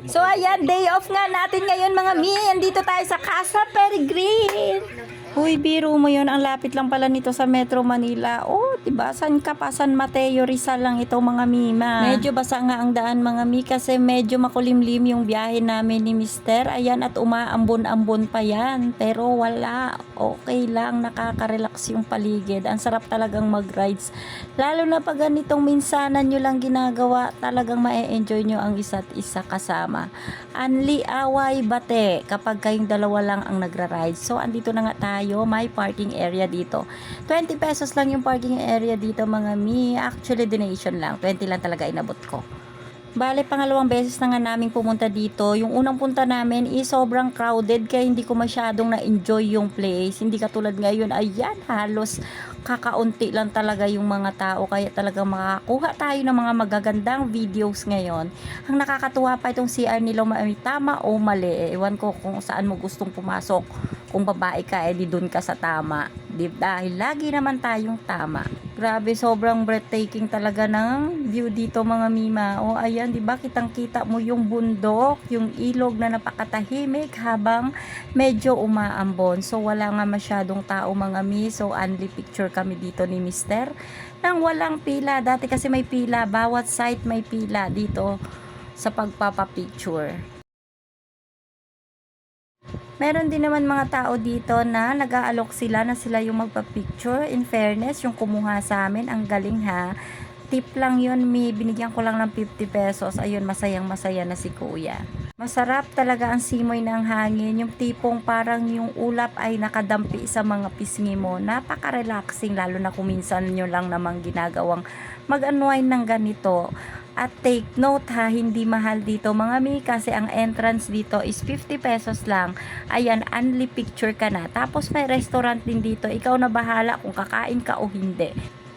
So ayan, day off nga natin ngayon mga mi. Andito tayo sa Casa Peregrine. Uy, biro mo yun. Ang lapit lang pala nito sa Metro Manila. Oh, diba? San ka pa? San Mateo, Rizal lang ito mga mima. Medyo basa nga ang daan mga mi kasi medyo makulimlim yung biyahe namin ni Mister. Ayan, at umaambon-ambon pa yan. Pero wala. Okay lang. Nakaka-relax yung paligid. Ang sarap talagang mag-rides. Lalo na pag ganitong minsanan nyo lang ginagawa, talagang ma-enjoy nyo ang isa't isa kasama. Anli away bate kapag kayong dalawa lang ang nagra-ride. So, andito na nga tayo. May parking area dito. 20 pesos lang yung parking area dito mga mi. Actually, donation lang. 20 lang talaga inabot ko. Bale, pangalawang beses na nga namin pumunta dito. Yung unang punta namin is sobrang crowded kaya hindi ko masyadong na-enjoy yung place. Hindi katulad ngayon. Ayan, halos kakaunti lang talaga yung mga tao. Kaya talagang makakuha tayo ng mga magagandang videos ngayon. Ang nakakatuwa pa itong CR nila, may tama o mali. Ewan ko kung saan mo gustong pumasok. Kung babae ka, edi dun ka sa tama. Dahil lagi naman tayong tama. Grabe, sobrang breathtaking talaga ng view dito mga mima. O ayan, di ba kitang-kita mo yung bundok, yung ilog na napakatahimik habang medyo umaambon. So wala nga masyadong tao mga mi. So only picture kami dito ni Mister nang walang pila. Dati kasi may pila, bawat site may pila dito sa pagpapapicture. Meron din naman mga tao dito na nag-aalok sila na sila yung magpa-picture. In fairness, yung kumuha sa amin, ang galing ha. Tip lang yun, binigyan ko lang ng 50 pesos. Ayun, masayang masaya na si kuya. Masarap talaga ang simoy ng hangin. Yung tipong parang yung ulap ay nakadampi sa mga pisngi mo. Napaka-relaxing, lalo na kung minsan nyo lang namang ginagawang mag-unwind ng ganito. At take note ha, hindi mahal dito mga mi kasi ang entrance dito is 50 pesos lang. Ayan, only picture ka na. Tapos may restaurant din dito. Ikaw na bahala kung kakain ka o hindi.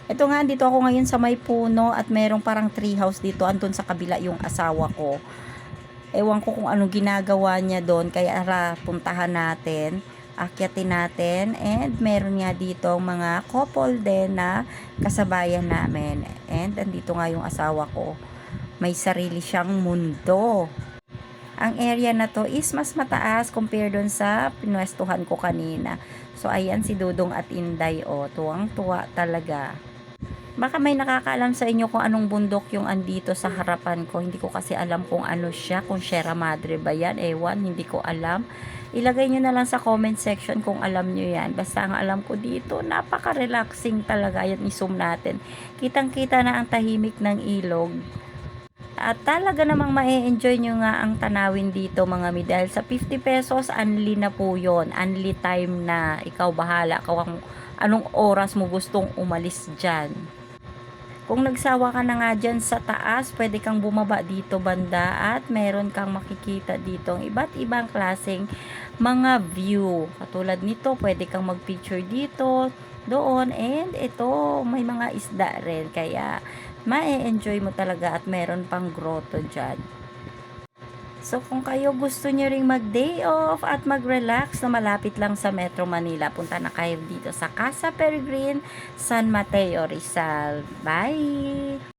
Ito nga, dito ako ngayon sa may puno at merong parang tree house dito. Andun sa kabila yung asawa ko. Ewan ko kung anong ginagawa niya doon. Kaya puntahan natin. Akyatin natin. And meron nga dito mga couple din na kasabayan namin. And andito nga yung asawa ko. May sarili siyang mundo. Ang area na to is mas mataas compare doon sa pinwestuhan ko kanina. So ayan si Dudong at Inday, oh, tuwang-tuwa talaga. Baka may nakakaalam sa inyo kung anong bundok yung andito sa harapan ko. Hindi ko kasi alam kung ano siya, kung Sierra Madre ba yan, ewan, hindi ko alam. Ilagay nyo na lang sa comment section kung alam nyo yan. Basta ang alam ko dito, napaka-relaxing talaga. Yan, i-zoom natin. Kitang-kita na ang tahimik ng ilog. At talaga namang ma-enjoy nyo nga ang tanawin dito mga mi. Dahil sa 50 pesos, unli na po yun. Unli time na ikaw bahala kung anong oras mo gustong umalis dyan. Kung nagsawa ka na nga dyan sa taas, pwede kang bumaba dito banda at meron kang makikita dito ang iba't ibang klaseng mga view. Katulad nito, pwede kang mag-picture dito, doon, and ito, may mga isda rin. Kaya, ma-enjoy mo talaga at meron pang grotto dyan. So kung kayo gusto nyo ring mag-day off at mag-relax na malapit lang sa Metro Manila, punta na kayo dito sa Casa Peregrine, San Mateo, Rizal. Bye!